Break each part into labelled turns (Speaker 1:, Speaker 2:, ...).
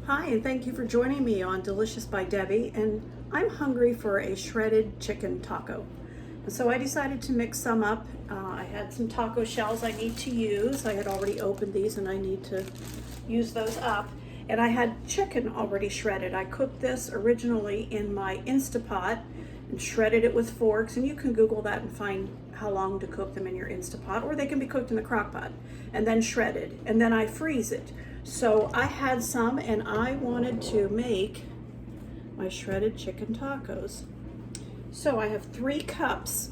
Speaker 1: Hi, and thank you for joining me on Delicious by Debbie, and I'm hungry for a shredded chicken taco. And so I decided to mix some up. I had some taco shells I need to use. I had already opened these and I need to use those up. And I had chicken already shredded. I cooked this originally in my Instapot and shredded it with forks, and you can Google that and find how long to cook them in your Instapot, or they can be cooked in the crock pot and then shredded, and then I freeze it. So I had some and I wanted to make my shredded chicken tacos. So I have 3 cups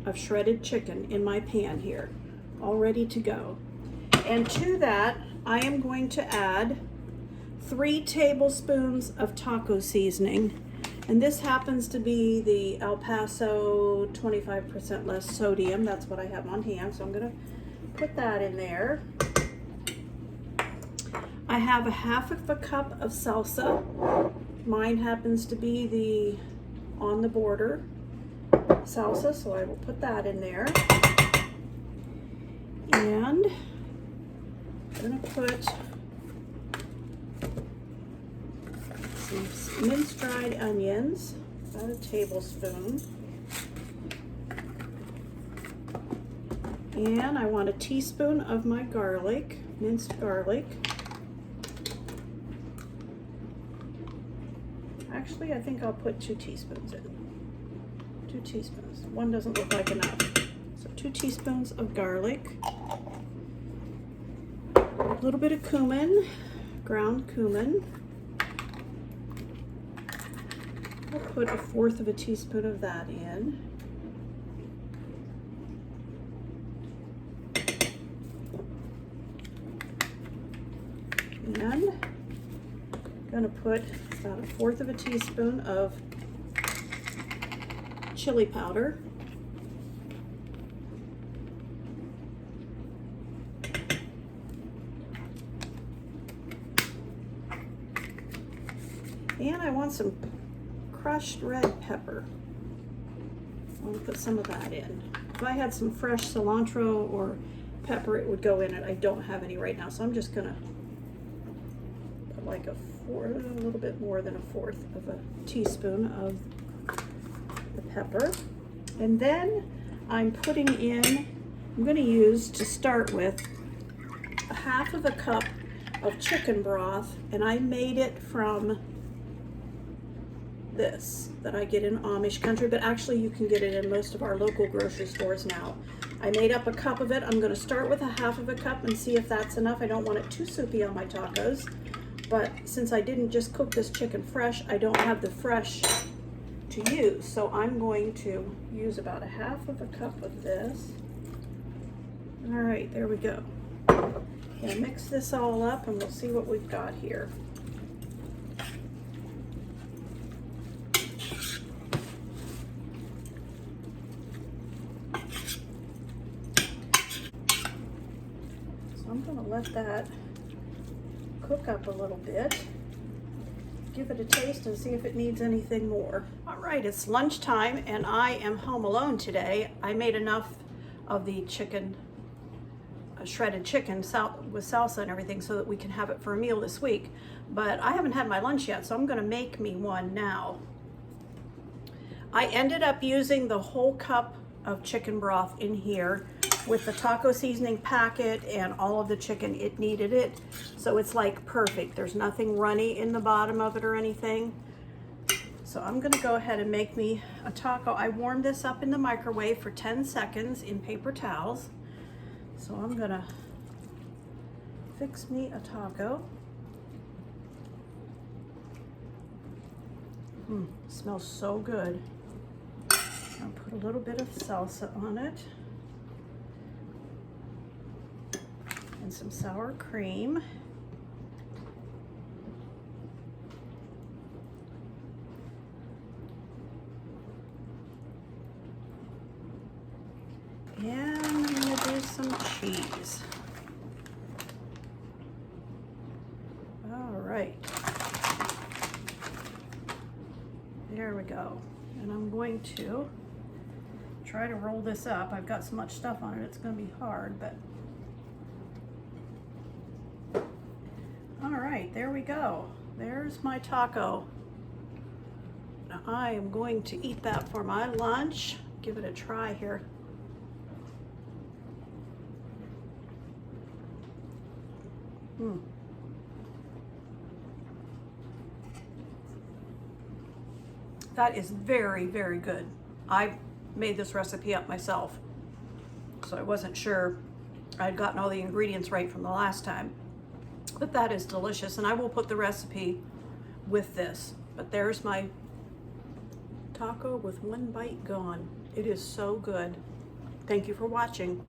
Speaker 1: of shredded chicken in my pan here, all ready to go. And to that, I am going to add 3 tablespoons of taco seasoning. And this happens to be the El Paso 25% less sodium. That's what I have on hand. So I'm gonna put that in there. I have a half of a cup of salsa. Mine happens to be the on the border salsa, so I will put that in there. And I'm gonna put some minced dried onions, about a tablespoon. And I want a teaspoon of my garlic, minced garlic. Actually, I think I'll put 2 teaspoons in. 2 teaspoons. One doesn't look like enough. So 2 teaspoons of garlic. A little bit of cumin, ground cumin. I'll put 1/4 of a teaspoon of that in. And I'm gonna put about 1/4 of a teaspoon of chili powder. And I want some crushed red pepper. I'm gonna put some of that in. If I had some fresh cilantro or pepper, it would go in it. I don't have any right now, so I'm just gonna put like a little bit more than 1/4 of a teaspoon of the pepper. And then I'm putting in, I'm gonna use to start with a half of a cup of chicken broth, and I made it from this that I get in Amish country, but actually you can get it in most of our local grocery stores now. I made up a cup of it. I'm gonna start with a half of a cup and see if that's enough. I don't want it too soupy on my tacos, but since I didn't just cook this chicken fresh, I don't have the fresh to use. So I'm going to use about a half of a cup of this. All right, there we go. And mix this all up and we'll see what we've got here. I'm gonna let that cook up a little bit, give it a taste and see if it needs anything more. All right, it's lunchtime and I am home alone today. I made enough of the chicken, shredded chicken with salsa and everything so that we can have it for a meal this week, but I haven't had my lunch yet, so I'm gonna make me one now. I ended up using the whole cup of chicken broth in here with the taco seasoning packet and all of the chicken. It needed it, so it's like perfect. There's nothing runny in the bottom of it or anything. So I'm gonna go ahead and make me a taco. I warmed this up in the microwave for 10 seconds in paper towels. So I'm gonna fix me a taco. Smells so good. I'll put a little bit of salsa on it. And some sour cream. And I'm gonna do some cheese. All right. There we go. And I'm going to try to roll this up. I've got so much stuff on it, it's gonna be hard, but all right, there we go. there's my taco. Now I am going to eat that for my lunch. Give it a try here. That is very, very good. I made this recipe up myself, so I wasn't sure I'd gotten all the ingredients right from the last time. But that is delicious, and I will put the recipe with this. But there's my taco with one bite gone. It is so good. Thank you for watching.